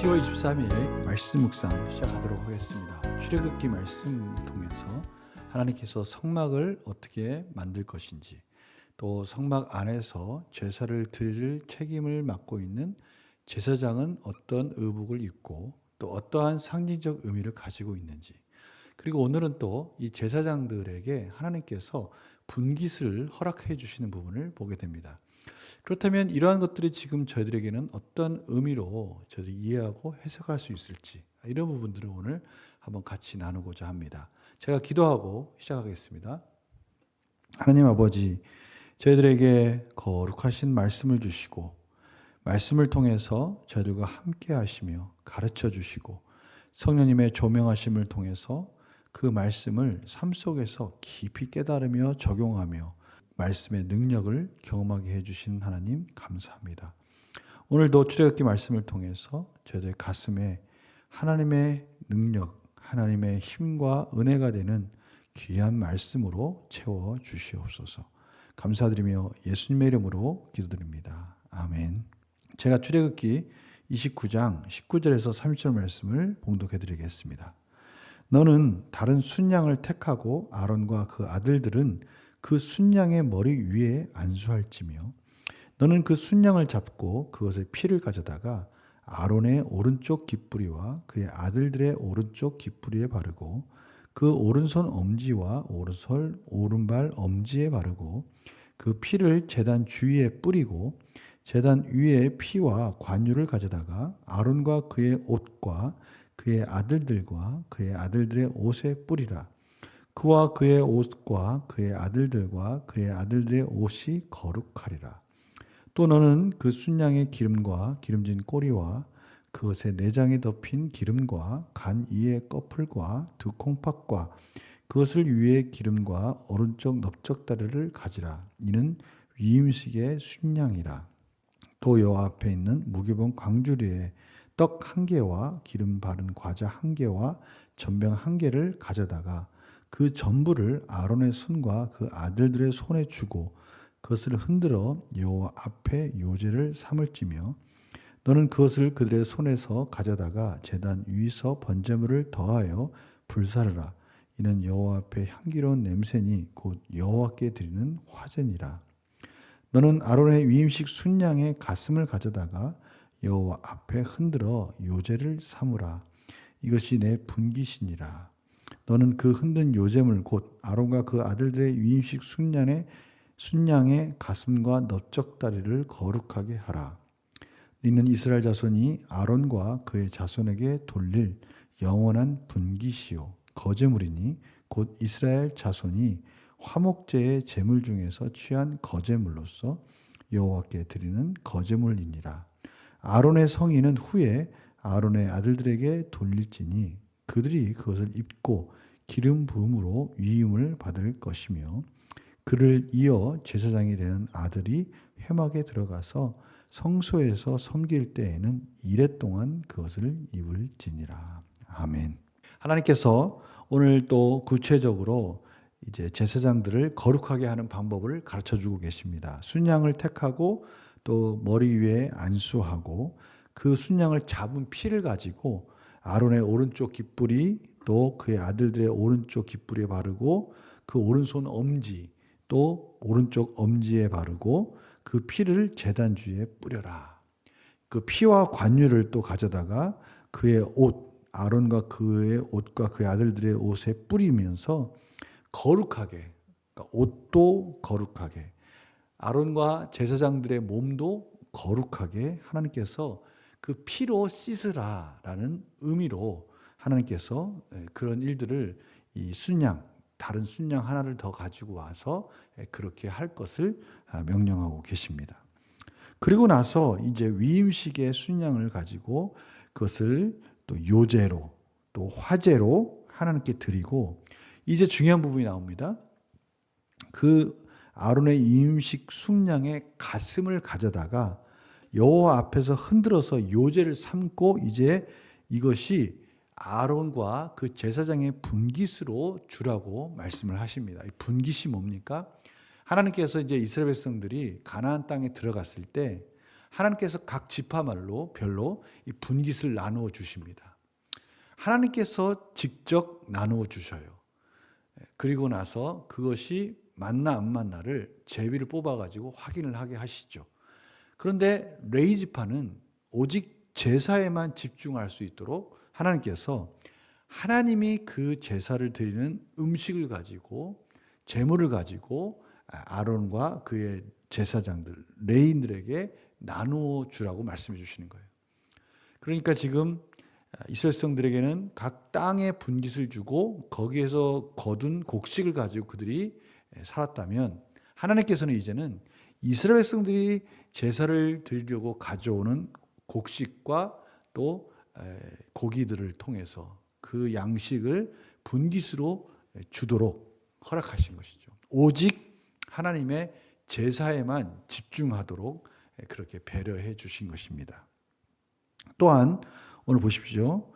10월 23일 말씀 묵상 시작하도록 하겠습니다. 출애굽기 말씀 통해서 하나님께서 성막을 어떻게 만들 것인지, 또 성막 안에서 제사를 드릴 책임을 맡고 있는 제사장은 어떤 의복을 입고 또 어떠한 상징적 의미를 가지고 있는지, 그리고 오늘은 또 이 제사장들에게 하나님께서 분깃을 허락해 주시는 부분을 보게 됩니다. 그렇다면 이러한 것들이 지금 저희들에게는 어떤 의미로 저희들이 이해하고 해석할 수 있을지, 이런 부분들을 오늘 한번 같이 나누고자 합니다. 제가 기도하고 시작하겠습니다. 하나님 아버지, 저희들에게 거룩하신 말씀을 주시고 말씀을 통해서 저희들과 함께 하시며 가르쳐 주시고 성령님의 조명하심을 통해서 그 말씀을 삶 속에서 깊이 깨달으며 적용하며 말씀의 능력을 경험하게 해주신 하나님 감사합니다. 오늘도 출애굽기 말씀을 통해서 저희들 가슴에 하나님의 능력, 하나님의 힘과 은혜가 되는 귀한 말씀으로 채워 주시옵소서. 감사드리며 예수님의 이름으로 기도드립니다. 아멘. 제가 출애굽기 29장 19절에서 30절 말씀을 봉독해 드리겠습니다. 너는 다른 순양을 택하고 아론과 그 아들들은 그 순양의 머리 위에 안수할지며, 너는 그 순양을 잡고 그것의 피를 가져다가 아론의 오른쪽 깃뿌리와 그의 아들들의 오른쪽 깃뿌리에 바르고 그 오른손 엄지와 오른발 엄지에 바르고 그 피를 제단 주위에 뿌리고 제단 위에 피와 관유를 가져다가 아론과 그의 옷과 그의 아들들과 그의 아들들의 옷에 뿌리라. 그와 그의 옷과 그의 아들들과 그의 아들들의 옷이 거룩하리라. 또 너는 그 순양의 기름과 기름진 꼬리와 그것의 내장에 덮인 기름과 간 이의 꺼풀과 두 콩팥과 그것을 위에 기름과 오른쪽 넓적다리를 가지라. 이는 위임식의 순양이라. 또 여호와 앞에 있는 무게본 광주리에 떡 한 개와 기름 바른 과자 한 개와 전병 한 개를 가져다가 그 전부를 아론의 손과 그 아들들의 손에 주고 그것을 흔들어 여호와 앞에 요제를 삼을지며, 너는 그것을 그들의 손에서 가져다가 제단 위에서 번제물을 더하여 불사르라. 이는 여호와 앞에 향기로운 냄새니 곧 여호와께 드리는 화제니라. 너는 아론의 위임식 순양의 가슴을 가져다가 여호와 앞에 흔들어 요제를 삼으라. 이것이 내 분깃이니라. 너는 그 흔든 요제물 곧 아론과 그 아들들의 위임식 순양의 가슴과 넓적다리를 거룩하게 하라. 이는 이스라엘 자손이 아론과 그의 자손에게 돌릴 영원한 분깃이요 거제물이니 곧 이스라엘 자손이 화목제의 제물 중에서 취한 거제물로서 여호와께 드리는 거제물이니라. 아론의 성인은 후에 아론의 아들들에게 돌릴지니 그들이 그것을 입고 기름 부음으로 위임을 받을 것이며, 그를 이어 제사장이 되는 아들이 회막에 들어가서 성소에서 섬길 때에는 이레 동안 그것을 입을지니라. 아멘. 하나님께서 오늘 또 구체적으로 이제 제사장들을 거룩하게 하는 방법을 가르쳐 주고 계십니다. 순양을 택하고 또 머리 위에 안수하고 그 순양을 잡은 피를 가지고 아론의 오른쪽 깃뿌리 또 그의 아들들의 오른쪽 깃뿌리에 바르고 그 오른손 엄지 또 오른쪽 엄지에 바르고 그 피를 제단 주위에 뿌려라. 그 피와 관유를 또 가져다가 그의 옷, 아론과 그의 옷과 그의 아들들의 옷에 뿌리면서 거룩하게, 그러니까 옷도 거룩하게, 아론과 제사장들의 몸도 거룩하게 하나님께서 그 피로 씻으라라는 의미로 하나님께서 그런 일들을 이 순양, 다른 순양 하나를 더 가지고 와서 그렇게 할 것을 명령하고 계십니다. 그리고 나서 이제 위임식의 순양을 가지고 그것을 또 요제로 또 화제로 하나님께 드리고, 이제 중요한 부분이 나옵니다. 그 아론의 위임식 순양의 가슴을 가져다가 여호와 앞에서 흔들어서 요제를 삼고 이제 이것이 아론과 그 제사장의 분깃으로 주라고 말씀을 하십니다. 이 분깃이 뭡니까? 하나님께서 이제 이스라엘 백성들이 가나안 땅에 들어갔을 때 하나님께서 각 지파말로 별로 이 분깃을 나누어 주십니다. 하나님께서 직접 나누어 주셔요. 그리고 나서 그것이 맞나 안 맞나를 제비를 뽑아가지고 확인을 하게 하시죠. 그런데 레위 지파는 오직 제사에만 집중할 수 있도록 하나님께서 하나님이 그 제사를 드리는 음식을 가지고 제물을 가지고 아론과 그의 제사장들 레위인들에게 나누어 주라고 말씀해 주시는 거예요. 그러니까 지금 이스라엘 백성들에게는 각 땅에 분깃을 주고 거기에서 거둔 곡식을 가지고 그들이 살았다면 하나님께서는 이제는 이스라엘 백성들이 제사를 드리려고 가져오는 곡식과 또 고기들을 통해서 그 양식을 분깃으로 주도록 허락하신 것이죠. 오직 하나님의 제사에만 집중하도록 그렇게 배려해 주신 것입니다. 또한 오늘 보십시오.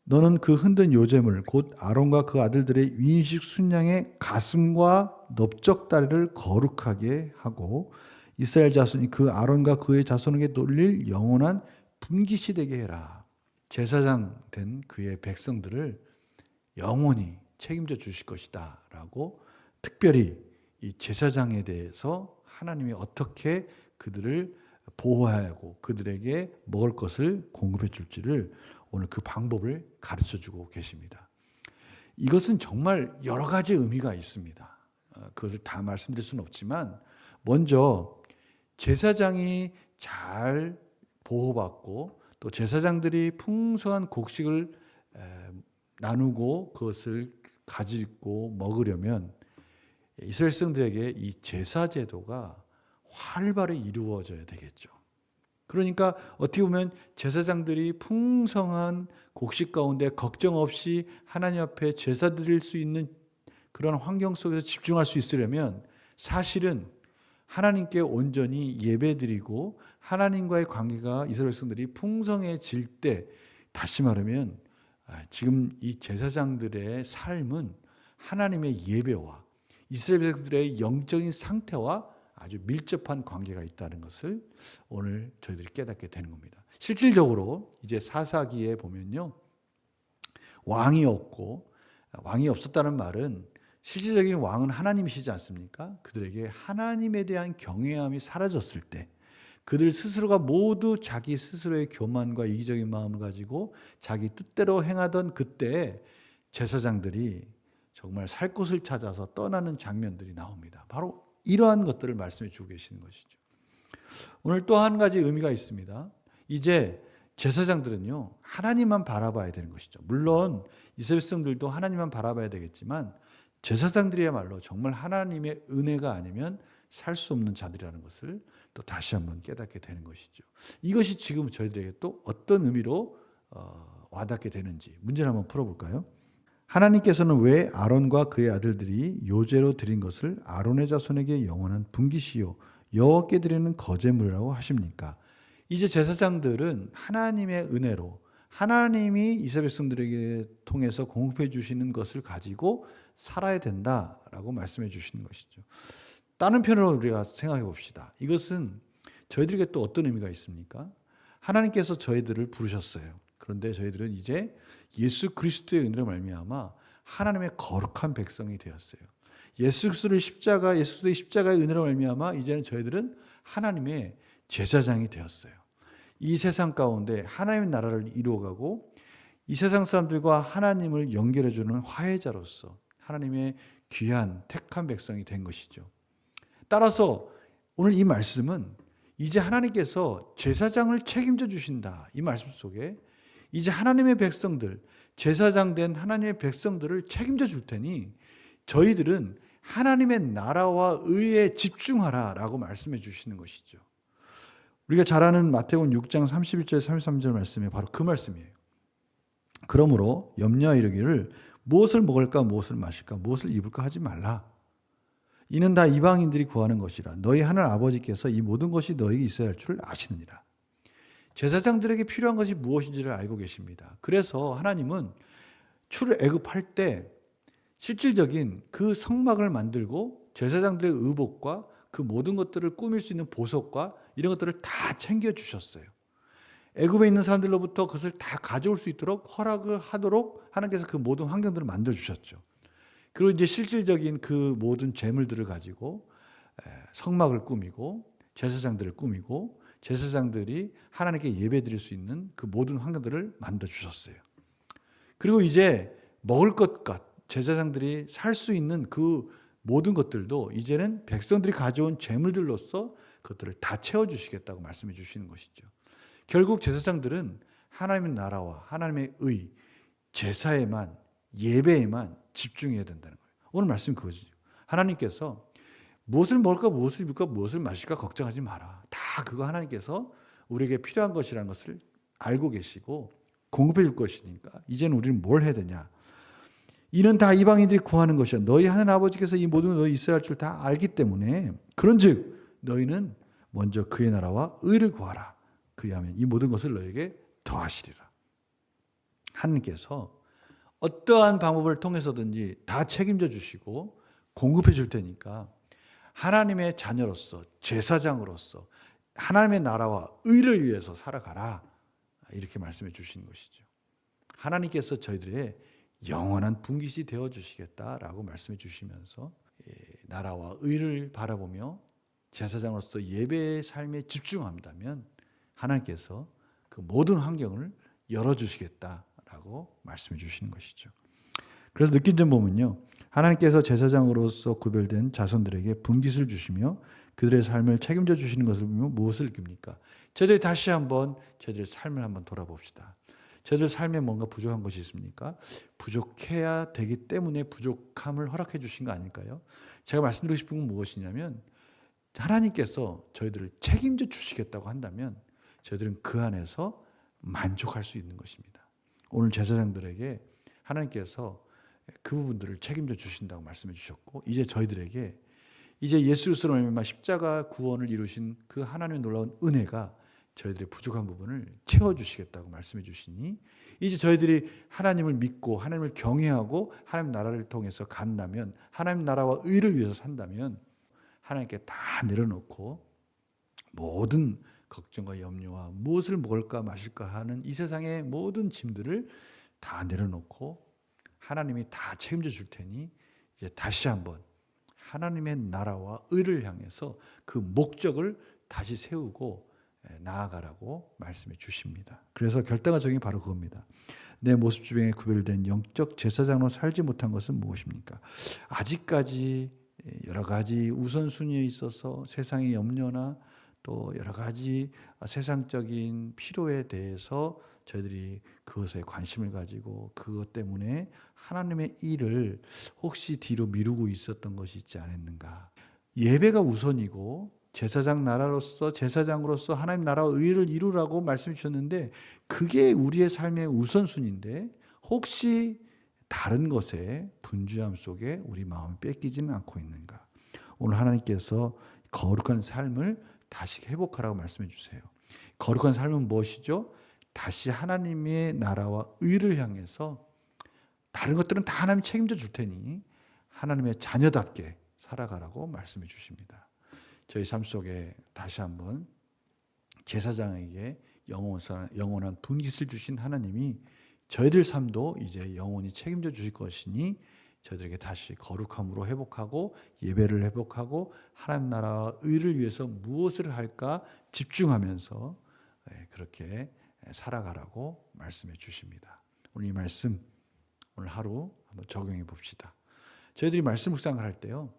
너는 그 흔든 요제물 곧 아론과 그 아들들의 위임식 순양의 가슴과 넓적다리를 거룩하게 하고 이스라엘 자손이 그 아론과 그의 자손에게 돌릴 영원한 분깃이 되게 해라. 제사장 된 그의 백성들을 영원히 책임져 주실 것이다 라고 특별히 이 제사장에 대해서 하나님이 어떻게 그들을 보호하고 그들에게 먹을 것을 공급해 줄지를 오늘 그 방법을 가르쳐 주고 계십니다. 이것은 정말 여러 가지 의미가 있습니다. 그것을 다 말씀드릴 수는 없지만 먼저 제사장이 잘 보호받고 또 제사장들이 풍성한 곡식을 나누고 그것을 가지고 먹으려면 이스라엘 백성들에게 이 제사 제도가 활발히 이루어져야 되겠죠. 그러니까 어떻게 보면 제사장들이 풍성한 곡식 가운데 걱정 없이 하나님 앞에 제사 드릴 수 있는 그런 환경 속에서 집중할 수 있으려면 사실은 하나님께 온전히 예배드리고 하나님과의 관계가 이스라엘 백성들이 풍성해질 때 다시 말하면 지금 이 제사장들의 삶은 하나님의 예배와 이스라엘 백성들의 영적인 상태와 아주 밀접한 관계가 있다는 것을 오늘 저희들이 깨닫게 되는 겁니다. 실질적으로 이제 사사기에 보면요. 왕이 없고 왕이 없었다는 말은 실질적인 왕은 하나님이시지 않습니까? 그들에게 하나님에 대한 경외함이 사라졌을 때 그들 스스로가 모두 자기 스스로의 교만과 이기적인 마음을 가지고 자기 뜻대로 행하던 그때 제사장들이 정말 살 곳을 찾아서 떠나는 장면들이 나옵니다. 바로 이러한 것들을 말씀해 주고 계시는 것이죠. 오늘 또 한 가지 의미가 있습니다. 이제 제사장들은요, 하나님만 바라봐야 되는 것이죠. 물론 이스라엘 백성들도 하나님만 바라봐야 되겠지만 제사장들이야말로 정말 하나님의 은혜가 아니면 살 수 없는 자들이라는 것을 또 다시 한번 깨닫게 되는 것이죠. 이것이 지금 저희들에게 또 어떤 의미로 와닿게 되는지 문제를 한번 풀어볼까요? 하나님께서는 왜 아론과 그의 아들들이 요제로 드린 것을 아론의 자손에게 영원한 분깃이요 여호와께 드리는 거제물이라고 하십니까? 이제 제사장들은 하나님의 은혜로 하나님이 이스라엘 백성들에게 통해서 공급해 주시는 것을 가지고 살아야 된다라고 말씀해 주시는 것이죠. 다른 편으로 우리가 생각해 봅시다. 이것은 저희들에게 또 어떤 의미가 있습니까? 하나님께서 저희들을 부르셨어요. 그런데 저희들은 이제 예수 그리스도의 은혜로 말미암아 하나님의 거룩한 백성이 되었어요. 예수 그리스도의 십자가의 은혜로 말미암아 이제는 저희들은 하나님의 제사장이 되었어요. 이 세상 가운데 하나님의 나라를 이루어가고 이 세상 사람들과 하나님을 연결해주는 화해자로서 하나님의 귀한 택한 백성이 된 것이죠. 따라서 오늘 이 말씀은 이제 하나님께서 제사장을 책임져 주신다. 이 말씀 속에 이제 하나님의 백성들, 제사장 된 하나님의 백성들을 책임져 줄 테니 저희들은 하나님의 나라와 의에 집중하라라고 말씀해 주시는 것이죠. 우리가 잘 아는 마태복음 6장 31절 33절 말씀이 바로 그 말씀이에요. 그러므로 염려하여 이르기를 무엇을 먹을까 무엇을 마실까 무엇을 입을까 하지 말라. 이는 다 이방인들이 구하는 것이라. 너희 하늘 아버지께서 이 모든 것이 너희에게 있어야 할 줄을 아시느니라. 제사장들에게 필요한 것이 무엇인지를 알고 계십니다. 그래서 하나님은 출애굽할 때 실질적인 그 성막을 만들고 제사장들의 의복과 그 모든 것들을 꾸밀 수 있는 보석과 이런 것들을 다 챙겨 주셨어요. 애굽에 있는 사람들로부터 그것을 다 가져올 수 있도록 허락을 하도록 하나님께서 그 모든 환경들을 만들어 주셨죠. 그리고 이제 실질적인 그 모든 재물들을 가지고 성막을 꾸미고 제사장들을 꾸미고 제사장들이 하나님께 예배드릴 수 있는 그 모든 환경들을 만들어 주셨어요. 그리고 이제 먹을 것과 제사장들이 살 수 있는 그 모든 것들도 이제는 백성들이 가져온 재물들로서 그것들을 다 채워주시겠다고 말씀해 주시는 것이죠. 결국 제사장들은 하나님의 나라와 하나님의 의, 제사에만, 예배에만 집중해야 된다는 거예요. 오늘 말씀은 그거죠. 하나님께서 무엇을 먹을까, 무엇을 입을까, 무엇을 마실까 걱정하지 마라. 다 그거 하나님께서 우리에게 필요한 것이라는 것을 알고 계시고 공급해 줄 것이니까 이제는 우리는 뭘 해야 되냐. 이는 다 이방인들이 구하는 것이야. 너희 하나님 아버지께서 이 모든 너희 있어야 할 줄 다 알기 때문에 그런즉 너희는 먼저 그의 나라와 의를 구하라. 그리하면 이 모든 것을 너에게 더하시리라. 하나님께서 어떠한 방법을 통해서든지 다 책임져 주시고 공급해 줄 테니까 하나님의 자녀로서 제사장으로서 하나님의 나라와 의를 위해서 살아가라. 이렇게 말씀해 주시는 것이죠. 하나님께서 저희들의 영원한 분깃이 되어 주시겠다라고 말씀해 주시면서 나라와 의를 바라보며 제사장으로서 예배의 삶에 집중한다면 하나님께서 그 모든 환경을 열어주시겠다라고 말씀해 주시는 것이죠. 그래서 느낀 점 보면요. 하나님께서 제사장으로서 구별된 자손들에게 분깃을 주시며 그들의 삶을 책임져 주시는 것을 보면 무엇을 느낍니까? 저희들이 다시 한번 저희들의 삶을 한번 돌아봅시다. 저희들 삶에 뭔가 부족한 것이 있습니까? 부족해야 되기 때문에 부족함을 허락해 주신 거 아닐까요? 제가 말씀드리고 싶은 건 무엇이냐면 하나님께서 저희들을 책임져 주시겠다고 한다면 저희들은 그 안에서 만족할 수 있는 것입니다. 오늘 제사장들에게 하나님께서 그 부분들을 책임져 주신다고 말씀해 주셨고 이제 저희들에게 이제 예수 그리스도로 말미암아 십자가 구원을 이루신 그 하나님의 놀라운 은혜가 저희들의 부족한 부분을 채워주시겠다고 말씀해 주시니 이제 저희들이 하나님을 믿고 하나님을 경외하고 하나님 나라를 통해서 간다면 하나님 나라와 의를 위해서 산다면 하나님께 다 내려놓고 모든 걱정과 염려와 무엇을 먹을까 마실까 하는 이 세상의 모든 짐들을 다 내려놓고 하나님이 다 책임져 줄 테니 이제 다시 한번 하나님의 나라와 의를 향해서 그 목적을 다시 세우고 나아가라고 말씀해 주십니다. 그래서 결단의 바로 그겁니다. 내 모습 주변에 구별된 영적 제사장으로 살지 못한 것은 무엇입니까? 아직까지 여러 가지 우선순위에 있어서 세상의 염려나 또 여러 가지 세상적인 필요에 대해서 저희들이 그것에 관심을 가지고 그것 때문에 하나님의 일을 혹시 뒤로 미루고 있었던 것이 있지 않았는가. 예배가 우선이고 제사장으로서 하나님 나라와 의를 이루라고 말씀해 주셨는데 그게 우리의 삶의 우선순위인데 혹시 다른 것에 분주함 속에 우리 마음이 뺏기지는 않고 있는가. 오늘 하나님께서 거룩한 삶을 다시 회복하라고 말씀해 주세요. 거룩한 삶은 무엇이죠? 다시 하나님의 나라와 의를 향해서 다른 것들은 다 하나님이 책임져 줄 테니 하나님의 자녀답게 살아가라고 말씀해 주십니다. 저희 삶 속에 다시 한번 제사장에게 영원한 분깃을 주신 하나님이 저희들 삶도 이제 영원히 책임져 주실 것이니 저희들에게 다시 거룩함으로 회복하고 예배를 회복하고 하나님 나라와 의를 위해서 무엇을 할까 집중하면서 그렇게 살아가라고 말씀해 주십니다. 오늘 이 말씀 오늘 하루 한번 적용해 봅시다. 저희들이 말씀 묵상을 할 때요.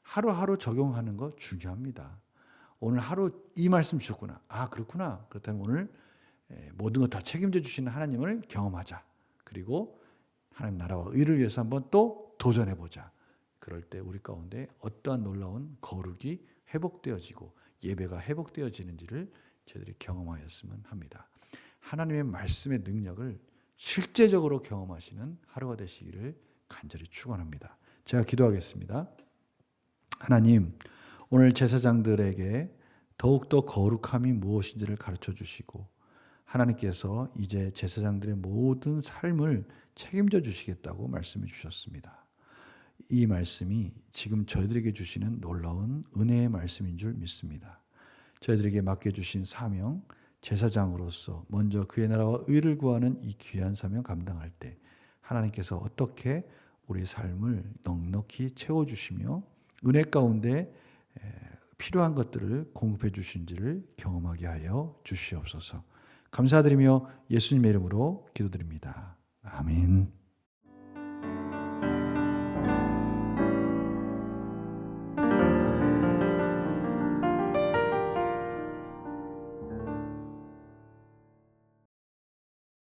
하루하루 적용하는 거 중요합니다. 오늘 하루 이 말씀 주셨구나. 아 그렇구나. 그렇다면 오늘 모든 것 다 책임져 주시는 하나님을 경험하자. 그리고 하나님 나라와 의를 위해서 한번 또 도전해보자. 그럴 때 우리 가운데 어떠한 놀라운 거룩이 회복되어지고 예배가 회복되어지는지를 저희들이 경험하였으면 합니다. 하나님의 말씀의 능력을 실제적으로 경험하시는 하루가 되시기를 간절히 축원합니다. 제가 기도하겠습니다. 하나님, 오늘 제사장들에게 더욱더 거룩함이 무엇인지를 가르쳐 주시고 하나님께서 이제 제사장들의 모든 삶을 책임져 주시겠다고 말씀해 주셨습니다. 이 말씀이 지금 저희들에게 주시는 놀라운 은혜의 말씀인 줄 믿습니다. 저희들에게 맡겨주신 사명, 제사장으로서 먼저 그의 나라와 의를 구하는 이 귀한 사명 감당할 때 하나님께서 어떻게 우리 삶을 넉넉히 채워주시며 은혜 가운데 필요한 것들을 공급해 주신지를 경험하게 하여 주시옵소서. 감사드리며 예수님의 이름으로 기도드립니다. 아멘.